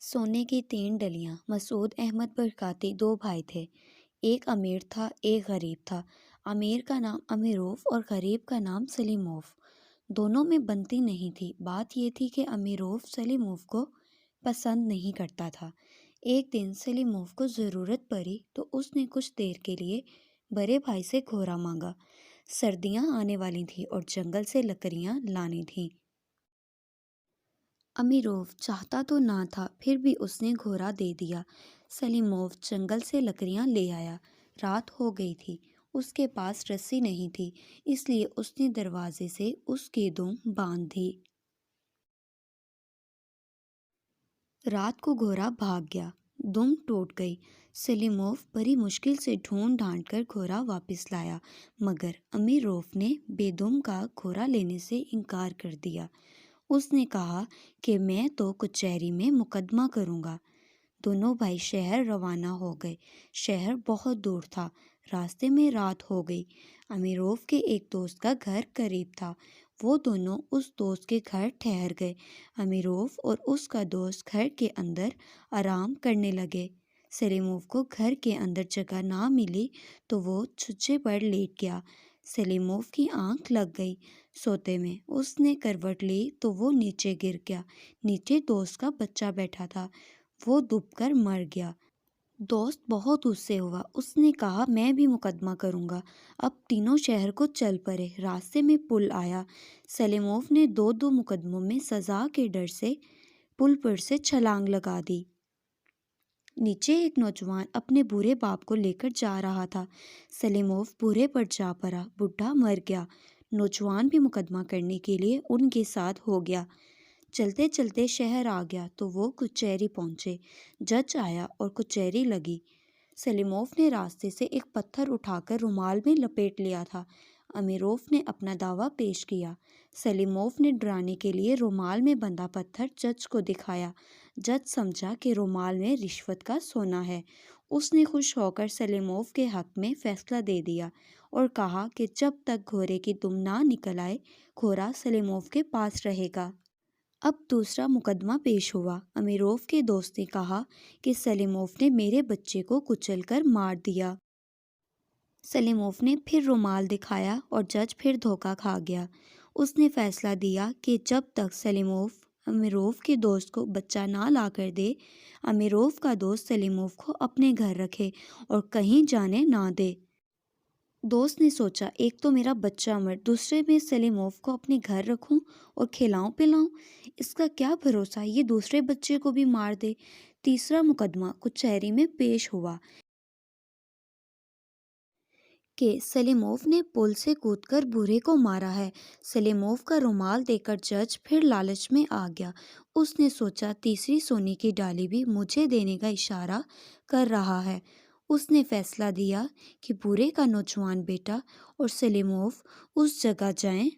सोने की तीन डलियां। मसूद अहमद बरकाती दो भाई थे। एक अमीर था, एक गरीब था। अमीर का नाम अमीरोफ और गरीब का नाम सलीमोफ। दोनों में बनती नहीं थी। बात यह थी कि अमीरोफ सलीमोफ को पसंद नहीं करता था। एक दिन सलीमोफ को ज़रूरत पड़ी तो उसने कुछ देर के लिए बड़े भाई से घोड़ा मांगा। सर्दियां आने वाली थी और जंगल से लकड़ियां लानी थी। अमीरोव चाहता तो ना था, फिर भी उसने घोड़ा दे दिया। सलीमोव जंगल से लकड़ियां ले आया। रात हो गई थी। उसके पास रस्सी नहीं थी, इसलिए उसने दरवाजे से उसकी दुम बांध दी। रात को घोड़ा भाग गया। दुम टूट गई। सलीमोव बड़ी मुश्किल से ढूंढ ढांड कर घोड़ा वापस लाया, मगर अमीरोव ने बेदुम का घोड़ा लेने से इनकार कर दिया। उसने कहा कि मैं तो कचहरी में मुकदमा करूंगा। दोनों भाई शहर रवाना हो गए। शहर बहुत दूर था। रास्ते में रात हो गई। अमीरोव के एक दोस्त का घर करीब था। वो दोनों उस दोस्त के घर ठहर गए। अमीरोव और उसका दोस्त घर के अंदर आराम करने लगे। सलीमोव को घर के अंदर जगह ना मिली तो वो छज्जे पर लेट गया। सलीमोव की आंख लग गई। सोते में उसने करवट ली तो वो नीचे गिर गया। नीचे दोस्त का बच्चा बैठा था। वो डूबकर मर गया। दोस्त बहुत गुस्से हुआ। उसने कहा, मैं भी मुकदमा करूंगा। अब तीनों शहर को चल पड़े। रास्ते में पुल आया। सलीमोव ने दो दो मुकदमों में सजा के डर से पुल पर से छलांग लगा दी। नीचे एक नौजवान अपने बूढ़े बाप को लेकर जा रहा था। सलीमोव बूढ़े पर जा पड़ा। बुढ़ा मर गया। नौजवान भी मुकदमा करने के लिए उनके साथ हो गया। चलते चलते शहर आ गया तो वो कचहरी पहुंचे। जज आया और कचहरी लगी। सलीमोव ने रास्ते से एक पत्थर उठाकर रुमाल में लपेट लिया था। अमीरोव ने अपना दावा पेश किया। सलीमोव ने डराने के लिए रुमाल में बंधा पत्थर जज को दिखाया। जज समझा कि रुमाल में रिश्वत का सोना है। उसने खुश होकर सलीमोव के हक में फैसला दे दिया और कहा कि जब तक घोड़े की दुम ना निकल आए, घोड़ा सलीमोव के पास रहेगा। अब दूसरा मुकदमा पेश हुआ। अमीरोव के दोस्त ने कहा कि सलीमोव ने मेरे बच्चे को कुचलकर मार दिया। सलीमोव ने फिर रुमाल दिखाया और जज फिर धोखा खा गया। उसने फैसला दिया कि जब तक सलीमोव अमीरोव के दोस्त को बच्चा ना ला कर दे, अमीरोव का दोस्त सलीमोव को अपने घर रखे और कहीं जाने ना दे। दोस्त ने सोचा, एक तो मेरा बच्चा मर, दूसरे में सलीमोव को अपने घर रखूं और खिलाऊं पिलाऊं। इसका क्या भरोसा, ये दूसरे बच्चे को भी मार दे। तीसरा मुकदमा कचहरी में पेश हुआ कि सलीमोव ने पुल से कूदकर बूढ़े को मारा है। सलीमोव का रुमाल देकर जज फिर लालच में आ गया। उसने सोचा, तीसरी सोने की डाली भी मुझे देने का इशारा कर रहा है। उसने फैसला दिया कि बूढ़े का नौजवान बेटा और सलीमोव उस जगह जाएं।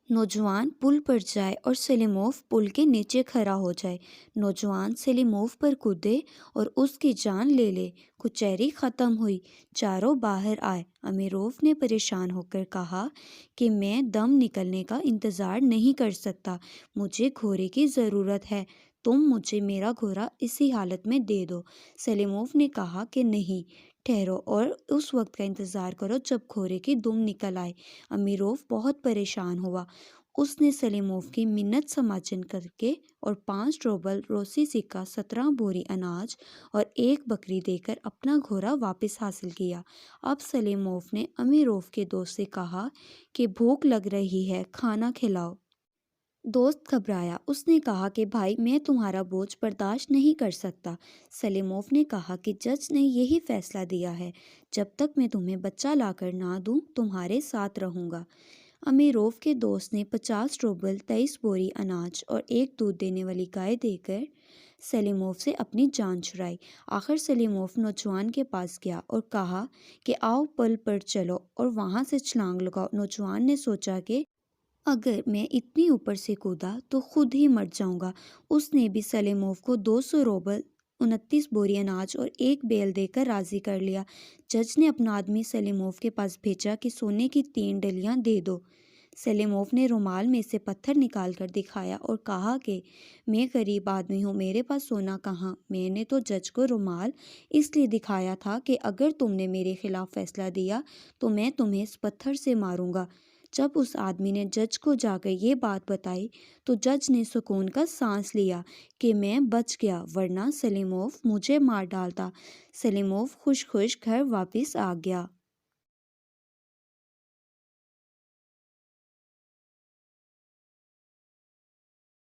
नौजवान पुल पर जाए और सलीमोव पुल के नीचे खड़ा हो जाए। नौजवान सलीमोव पर कूदे और उसकी जान ले ले। कचहरी खत्म हुई। चारों बाहर आए। अमीरोव ने परेशान होकर कहा कि मैं दम निकलने का इंतज़ार नहीं कर सकता। मुझे घोड़े की ज़रूरत है। तुम मुझे मेरा घोड़ा इसी हालत में दे दो। सलीमोव ने कहा कि नहीं, ठहरो और उस वक्त का इंतज़ार करो जब घोड़े की दुम निकल आए। अमीरोव बहुत परेशान हुआ। उसने सलीमोव की मिन्नत समाचन करके और 5 रूबल रोसी सिक्का, 17 बोरी अनाज और एक बकरी देकर अपना घोड़ा वापस हासिल किया। अब सलीमोव ने अमीरोव के दोस्त से कहा कि भूख लग रही है, खाना खिलाओ। दोस्त घबराया। उसने कहा कि भाई, मैं तुम्हारा बोझ बर्दाश्त नहीं कर सकता। सलीमोव ने कहा कि जज ने यही फैसला दिया है। जब तक मैं तुम्हें बच्चा लाकर ना दूं, तुम्हारे साथ रहूंगा। अमीरोव के दोस्त ने 50 रूबल, 23 बोरी अनाज और एक दूध देने वाली गाय देकर सलीमोव से अपनी जान छुड़ाई। आखिर सलीमोव नौजवान के पास गया और कहा कि आओ पुल पर चलो और वहां से छलांग लगाओ। नौजवान ने सोचा कि अगर मैं इतनी ऊपर से कूदा तो खुद ही मर जाऊंगा। उसने भी सलीमोव को 200 रूबल, 29 बोरी अनाज और एक बैल देकर राजी कर लिया। जज ने अपना आदमी सलीमोव के पास भेजा कि सोने की 3 डलियां दे दो। سلیموف نے رومال میں سے پتھر نکال کر دکھایا اور کہا کہ میں غریب آدمی ہوں، میرے پاس سونا کہاں؟ میں نے تو جج کو رومال اس لیے دکھایا تھا کہ اگر تم نے میرے خلاف فیصلہ دیا تو میں تمہیں اس پتھر سے ماروں گا۔ جب اس آدمی نے جج کو جا کر یہ بات بتائی تو جج نے سکون کا سانس لیا کہ میں بچ گیا، ورنہ سلیموف مجھے مار ڈالتا۔ سلیموف خوش خوش گھر واپس آ گیا۔